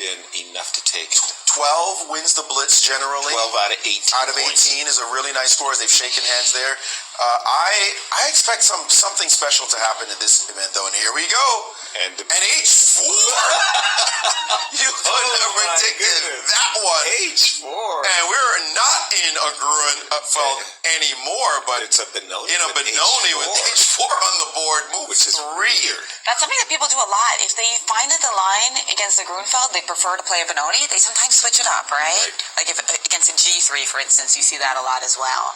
been enough to take it. 12 wins the Blitz generally. 12 out of 18. Out of 18 is a really nice score as they've shaken hands there. I expect something special to happen at this event, though, and here we go. And H4. You couldn't have predicted that one. H4. And we're not in a Grunfeld anymore, but it's a Benoni. In a Benoni with H4 on the board, which is 3. weird. That's something that people do a lot. If they find that the line against the Grunfeld, they prefer to play a Benoni, they sometimes switch it up, right? Like if against a G3, for instance, you see that a lot as well.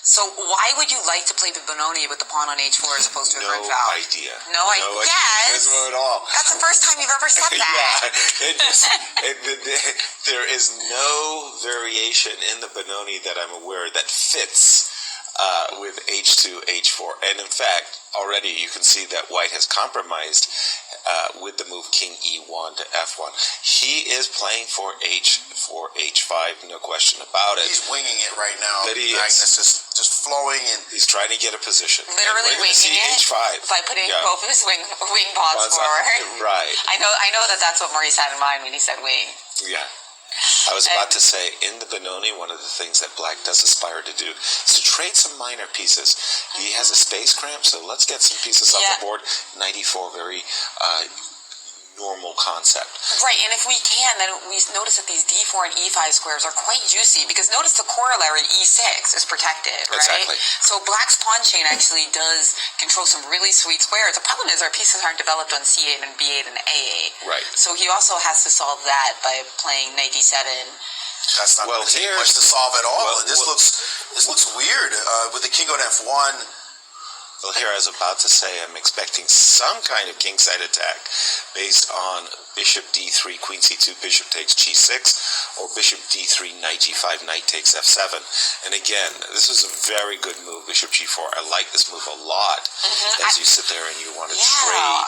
So why would you like to play the Benoni with the pawn on H4 as opposed to a Grunfeld? No idea. No idea. Yes. At all. That's the first time you've ever said that. There is no variation in the Benoni that I'm aware that fits with H2, H4. And in fact, already you can see that White has compromised with the move King E1 to F1. He is playing for H4, H5, no question about it. He's winging it right now. But he Magnus is just flowing in. He's trying to get a position. Literally winging it H5 by putting both of his wing pawns forward. Right. I know that's what Maurice had in mind when he said wing. Yeah. I was about to say, in the Benoni, one of the things that Black does aspire to do is to trade some minor pieces. He has a space cramp, so let's get some pieces off the board. 94, very normal concept. Right, and if we can, then we notice that these D4 and E5 squares are quite juicy, because notice the corollary E6 is protected, right? Exactly. So Black's pawn chain actually does control some really sweet squares. The problem is our pieces aren't developed on C8 and B8 and A8. Right. So he also has to solve that by playing knight D7. That's not going to take much to solve at all. This looks weird with the king on F1. Well, here I was about to say I'm expecting some kind of kingside attack based on bishop d3, queen c2, bishop takes g6, or bishop d3, knight g5, knight takes f7. And again, this is a very good move, bishop g4. I like this move a lot as you sit there and you want to trade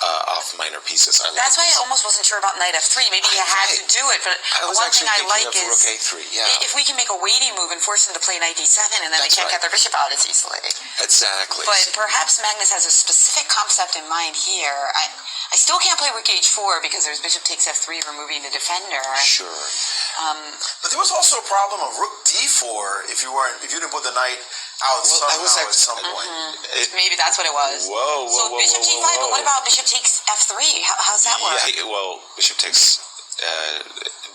off minor pieces. That's why I almost wasn't sure about knight f3. Maybe he had to do it, but one thing I like is rook a3, if we can make a weighty move and force him to play knight d7, and then they can't get their bishop out as easily. Exactly. But perhaps Magnus has a specific concept in mind here. I still can't play rook h4 because there's bishop takes f3 removing the defender. Sure. But there was also a problem of rook d4 if you didn't put the knight out somehow at some point. Maybe that's what it was. Whoa, bishop g5, but what about bishop takes f3? How's that work? Yeah, well, bishop takes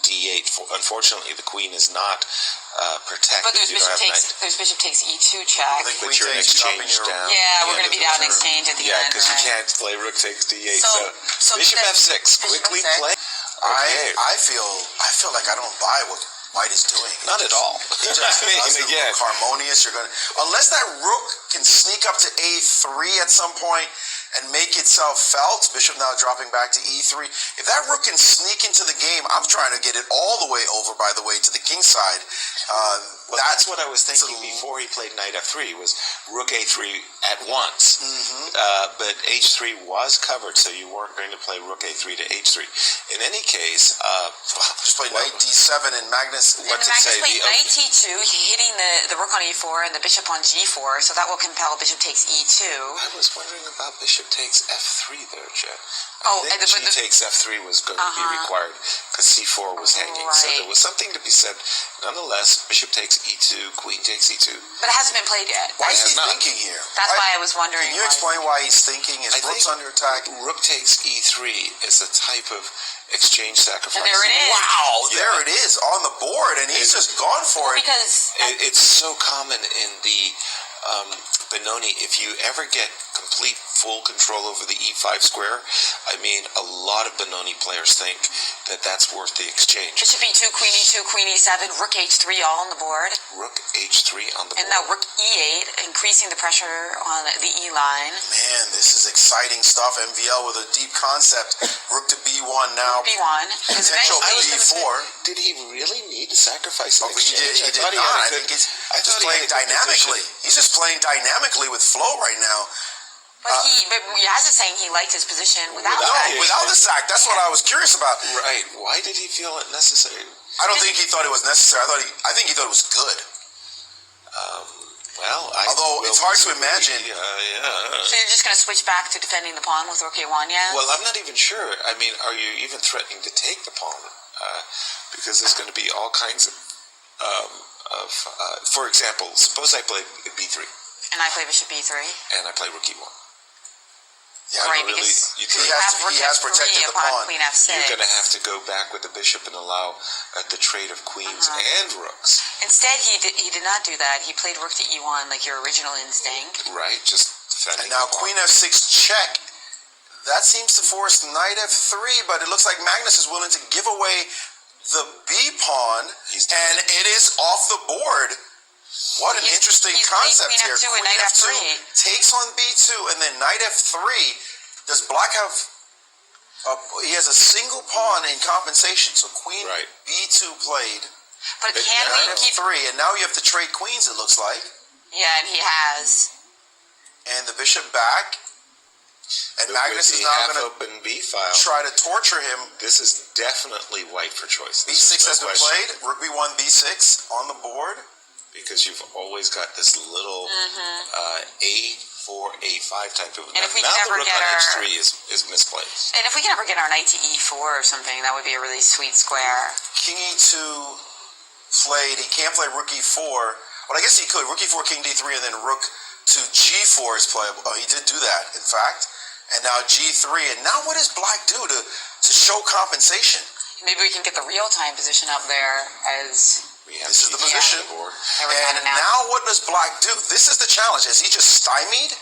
d8. Unfortunately, the queen is not protected. But there's bishop takes e2 check. But you're in exchange down. Yeah, we're going to be down in exchange at the end. Yeah, because you can't play rook takes d8. So bishop f6. Quickly play. I feel like I don't buy what White is doing. Not at all. It just again, harmonious. Unless that rook can sneak up to a3 at some point and make itself felt. Bishop now dropping back to e3. If that rook can sneak into the game, I'm trying to get it all the way over, by the way, to the king side. That's what I was thinking before he played knight f3, was rook a3 at once. But h3 was covered, so you weren't going to play rook a3 to h3. In any case, just play knight d7 and Magnus. What did say? Played knight t2, hitting the rook on e4 and the bishop on g4, so that will compel bishop takes e2. I was wondering about bishop takes f3 there, Jet. G takes f3 was going to be required because c4 was hanging. So there was something to be said. Nonetheless, bishop takes e2, queen takes e2. But it hasn't been played yet. Why is he thinking here? That's why I was wondering. Can you explain why he's thinking? Is rook's under attack? Rook takes e3 is a type of exchange sacrifice. And there it is. Wow, there it is on the board, and he's just gone for it. Because it's so common in the Benoni. If you ever get complete full control over the e5 square, I mean, a lot of Benoni players think that that's worth the exchange. Bishop e2, queen e7, rook h3 all on the board. Rook h3 on the board. And now rook e8, increasing the pressure on the e line. Man, this is exciting stuff. MVL with a deep concept. Rook to b1 now. b1. Potential b4. Did he really need to sacrifice an exchange? He did not. I think he's just playing dynamically. He's just playing dynamically with flow right now. But Yaz is saying he liked his position without the sack. That's what I was curious about. Right. Why did he feel it necessary? I don't think he thought it was necessary. I think he thought it was good. Well, although it's hard to imagine. So you're just going to switch back to defending the pawn with Rook A1, yeah? Well, I'm not even sure. I mean, are you even threatening to take the pawn? Because there's going to be all kinds of for example, suppose I play B3. And I play bishop B3. And I play Rook E1. Yeah, right, really, because he has protected the pawn. Queen F6. You're going to have to go back with the bishop and allow the trade of queens and rooks. Instead, he did not do that. He played Rook to E1 like your original instinct. Right, just defending. And now Queen F6 check. That seems to force Knight F3, but it looks like Magnus is willing to give away the B pawn, and it is off the board. What an interesting concept here. Queen F2 takes on B2, and then Knight F3. Does Black have... he has a single pawn in compensation, so Queen B2 played. But can we Knight keep... F3, and now you have to trade queens, it looks like. Yeah, and he has. And the bishop back. And Magnus is now going to open B file. Try to torture him. This is definitely white for choice. B6 has been played. Rook B1, B6 on the board. Because you've always got this little A4, A5 type of... And if we now can ever the rook get on our... H3 is misplaced. And if we can ever get our knight to E4 or something, that would be a really sweet square. King E2 played. He can't play Rook E4. Well, I guess he could. Rook E4, King D3, and then Rook to G4 is playable. Oh, he did do that, in fact. And now G3. And now what does Black do to show compensation? Maybe we can get the real-time position up there as... This is the position. And now what does Black do? This is the challenge. Is he just stymied?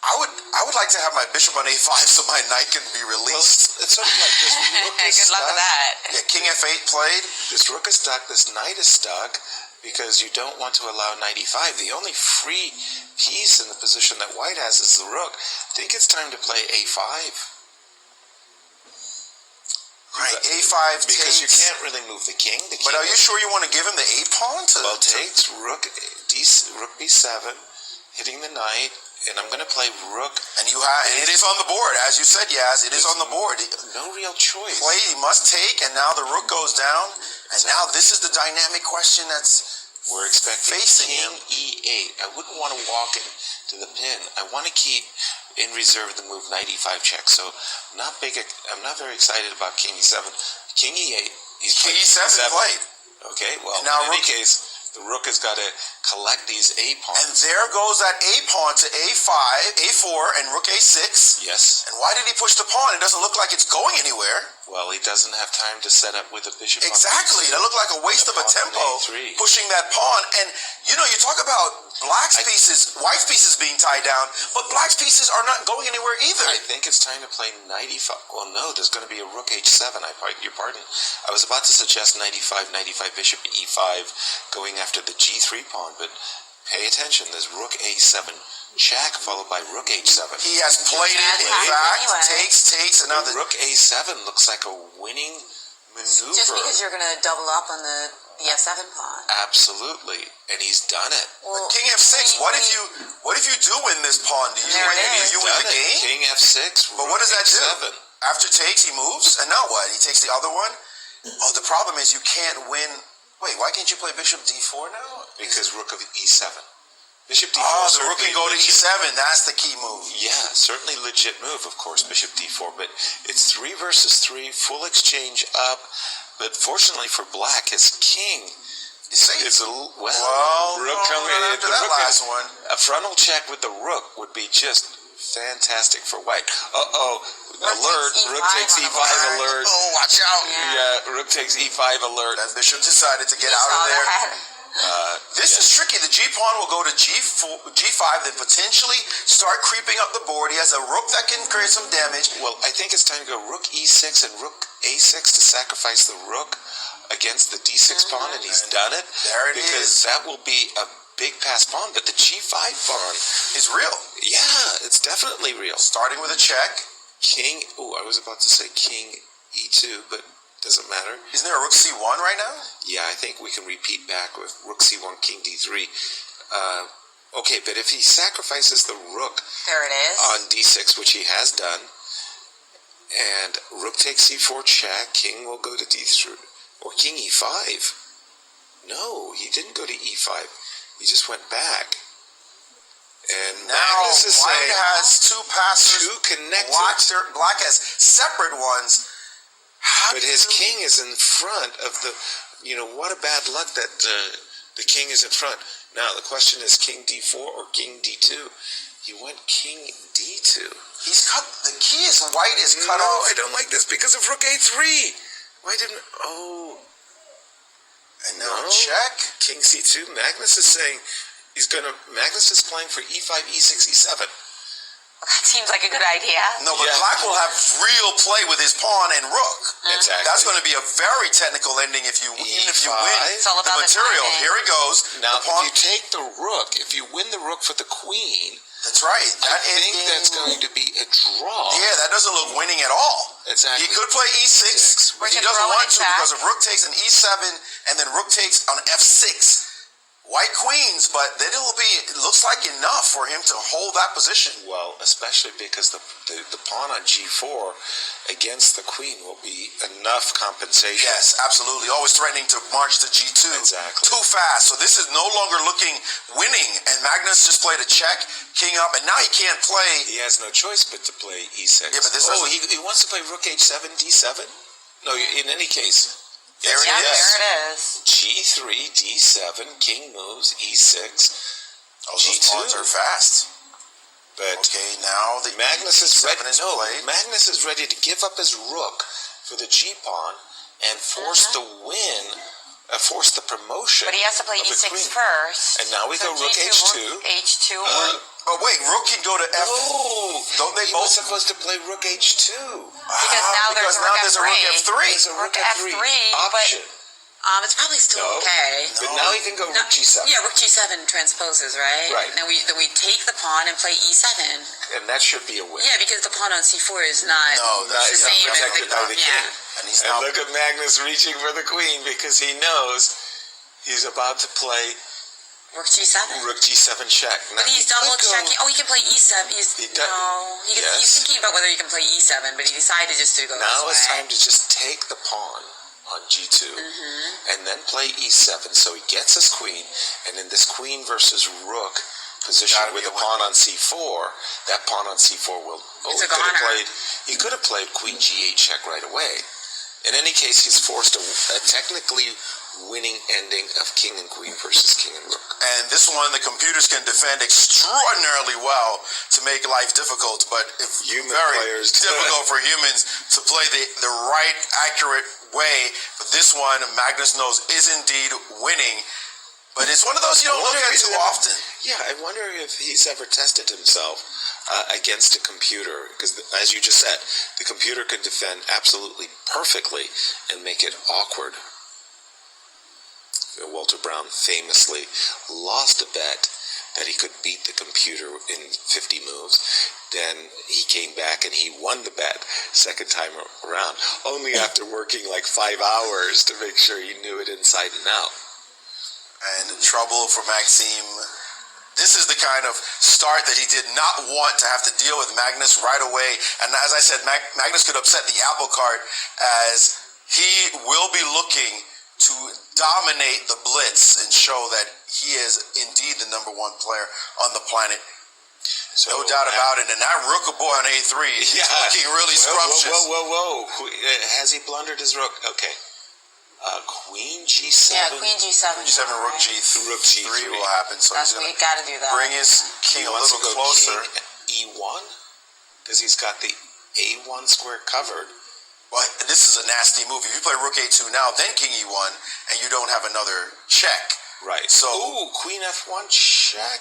I would like to have my bishop on A5 so my knight can be released. Well, it's something like this. Good luck with that. Yeah, King F8 played. This rook is stuck. This knight is stuck because you don't want to allow knight E5. The only free piece in the position that white has is the rook. I think it's time to play A5. Right, A5 because takes... you can't really move the king. But are you sure you want to give him the A pawn? Well, takes rook B7, hitting the knight, and I'm going to play rook. And it is on the board, as you said, Yaz. It is on the board. No real choice. Play, he must take, and now the rook goes down. And now this is the dynamic question we're expecting facing King him. E8. I wouldn't want to walk into the pin. I want to keep in reserve the move knight E5 check. So I'm not very excited about King E7. King E8. King E7 played. Okay, well, now in any case, the rook has got to collect these A pawns. And there goes that A pawn to A5, A4, and rook A6. Yes. And why did he push the pawn? It doesn't look like it's going anywhere. Well, he doesn't have time to set up with a bishop. Exactly. That looked like a waste of a tempo, pushing that pawn. And, you talk about Black's pieces, White's pieces being tied down, but Black's pieces are not going anywhere either. I think it's time to play knight E5. Well, no, there's going to be a rook H7. I beg your pardon. I was about to suggest knight E5, bishop E5, going after the G3 pawn, but pay attention. There's rook A7 check, followed by rook H7. He has played it, in fact. Takes, and now the rook A7 looks like a winning maneuver. Just because you're going to double up on the F7 pawn. Absolutely, and he's done it. Well, King F6. What if you do win this pawn? Do you win the game? King F6. But what does that do? After takes, he moves, and now what? He takes the other one. Oh, the problem is you can't win. Wait, why can't you play bishop D4 now? Because rook of E7. Bishop D4. Oh, the rook can go to E7. That's the key move. Yeah, certainly legit move, of course, bishop D4. But it's 3 versus 3, full exchange up. But fortunately for Black, his king is a rook coming after that last one. A frontal check with the rook would be just fantastic for White. Alert! Rook takes E5 alert. Oh, watch out! Yeah, rook takes E5 alert. That bishop decided to get out of there. This is tricky. The G pawn will go to G5, then potentially start creeping up the board. He has a rook that can create some damage. Well, I think it's time to go rook E6 and rook A6 to sacrifice the rook against the D6 pawn, and he's done it. There it is. Because that will be a big pass pawn, but the G5 pawn is real. Yeah, it's definitely real. Starting with a check. King, I was about to say King E2, but doesn't matter. Isn't there a rook C1 right now? Yeah, I think we can repeat back with rook C1, King D3. Okay, but if he sacrifices the rook there it is. On D6, which he has done, and rook takes C4 check, king will go to D3, or King E5. No, he didn't go to E5. He just went back. And Now Magnus is White saying has two passers. two connected. Black has separate ones. But his king is in front of the, what a bad luck that the king is in front. Now, the question is king d4 or king d2. He went king d2. He's cut, the key is White is cut No, off. I don't like this because of rook a3. Why didn't, And now check. King c2. Magnus is saying Magnus is playing for e5, e6, e7. That seems like a good idea. No, but Black will have real play with his pawn and rook. Exactly. That's going to be a very technical ending even if you win It's all the about the material. timing. Here he goes. Now, the pawn, if you take the rook, if you win the rook for the queen, that's right. I think that's going to be a draw. Yeah, that doesn't look winning at all. Exactly. He could play e6, but he can doesn't throw want it to back. because if rook takes an e7 and then rook takes on f6, White queens, but then it looks like enough for him to hold that position. Well, especially because the pawn on g4 against the queen will be enough compensation. Yes, absolutely. Always threatening to march to g2. Exactly. Too fast. So this is no longer looking winning. And Magnus just played a check, king up, and now he can't play. He has no choice but to play e6. Yeah, but this he wants to play rook h7, d7? No, in any case. There it Yeah, is. there it is. G3, d7, king moves, e6, Oh, those G2. pawns are fast. But Okay, now the Magnus is ready. is played. Magnus is ready to give up his rook for the g pawn and force the win, force the promotion. But he has to play of the e6 queen. first. And now we So go rook G2, h2. H2. Oh wait, rook can go to f. Oh, Don't they he both? was supposed to play rook h2. Because now there's a rook there's a rook f3. There's a rook f3 option. But it's probably still No. okay. But now he can go rook g7. Yeah, rook g7 transposes, right? Right. Now we take the pawn and play e7. And that should be a win. Yeah, because the pawn on c4 is not No, the he's not same as protected by the king. And he's And now look at Magnus reaching for the queen because he knows he's about to play rook g7. rook g7 check. Now, But he's he could double go- checking. Oh, he can play e7. He does- He's yes. thinking about whether he can play e7, but he decided just to go Now this it's way. time to just take the pawn on g2 and then play e7 so he gets his queen, and in this queen versus rook position Gotta with be the a pawn on c4, that pawn on c4 will It's he a could have goner. played queen g8 check right away. In any case, he's forced a technically winning ending of king and queen versus king and rook. and this one the computers can defend extraordinarily well to make life difficult, but it's Human very players. difficult for humans to play the right, accurate way. But this one, Magnus knows, is indeed winning. But it's one of those you don't look at too often. Yeah, I wonder if he's ever tested himself against a computer, because as you just said, the computer can defend absolutely perfectly and make it awkward. Walter Brown famously lost a bet that he could beat the computer in 50 moves. Then he came back and he won the bet second time around, only after working like 5 hours to make sure he knew it inside and out. And trouble for Maxime. This is the kind of start that he did not want to have to deal with Magnus right away. And as I said, Magnus could upset the apple cart, as he will be looking to dominate the blitz and show that he is indeed the #1 player on the planet. So, No doubt about it. And that rook boy on a3 is looking really scrumptious. Whoa. Has he blundered his rook? Okay. Queen g7. Yeah, queen g7. G7 rook g3 Rook G3 will happen. So That's he's going we got to do to that. bring his king He a wants little to go closer. king e1 because he's got the a1 square covered. Well, this is a nasty move. If you play rook a2 now, then king e1, and you don't have another check. Right. So- Ooh, queen f1 check.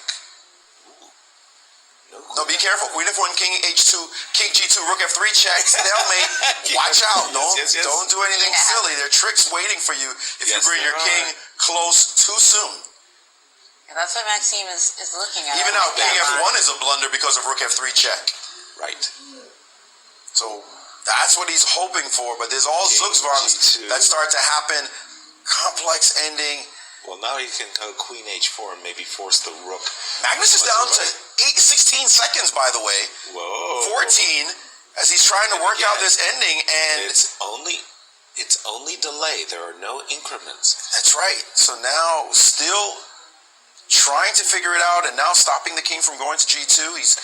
No, be careful. Queen f1, king h2, king g2, rook f3 check, stalemate. Watch out. Yes. Don't do anything Yeah. silly. There are tricks waiting for you if you Yes, bring your there king are. close too soon. Yeah, that's what Maxime is looking at. Even I now, like king that f1 line. is a blunder because of rook f3 check. Right. So that's what he's hoping for. But there's all King Zugzwangs G2. that start to happen. Complex ending. Well, now he can go queen h4 and maybe force the rook. Magnus is down to 16 seconds, by the way. Whoa. 14 as he's trying to work out again, this ending, and It's only delay. There are no increments. that's right. So now still trying to figure it out, and now stopping the king from going to G2. He's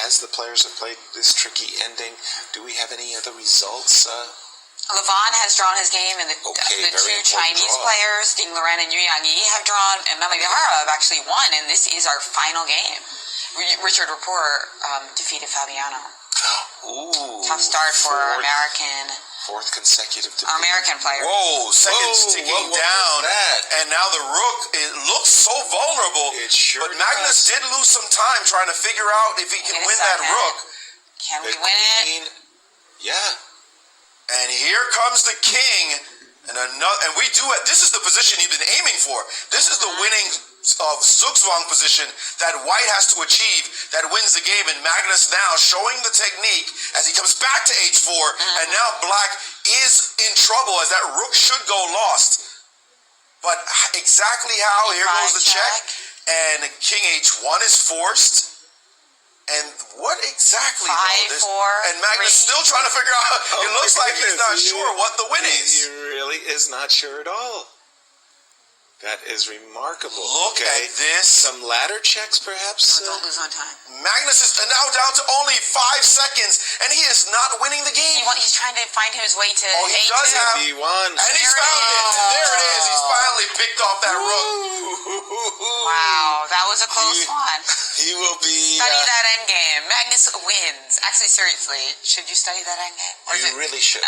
As the players have played this tricky ending, do we have any other results? Levon has drawn his game, and the two Chinese players, Ding Liren and Yu Yangyi, have drawn, and Magnus have actually won, and this is our final game. Richard Rapport defeated Fabiano. Ooh, Tough start for our fourth consecutive defeat. American player. Whoa, seconds ticking down, and now the Rook, it looks so vulnerable. It sure but Magnus did lose some time trying to figure out if he can win that Rook. Can we win it? Yeah. And here comes the king, and we do it. This is the position he's been aiming for. This is the winning of Zugzwang position that White has to achieve that wins the game. And Magnus now showing the technique as he comes back to H4, and now Black is in trouble as that Rook should go lost. But exactly how? Here goes the check, and King H1 is forced. And what exactly? 5-4. And Magnus still trying to figure out. It looks like he's not sure what the win is. He really is not sure at all. That is remarkable. Look at this. Some ladder checks, perhaps? No, don't lose on time. Magnus is now down to only 5 seconds, and he is not winning the game. He's trying to find his way to he A2. does have. He won. And he's found it. There it is. He's finally picked off that Rook. Wow, that was a close one. He will be... Study that endgame. Magnus wins. Actually, seriously, should you study that endgame? You really should.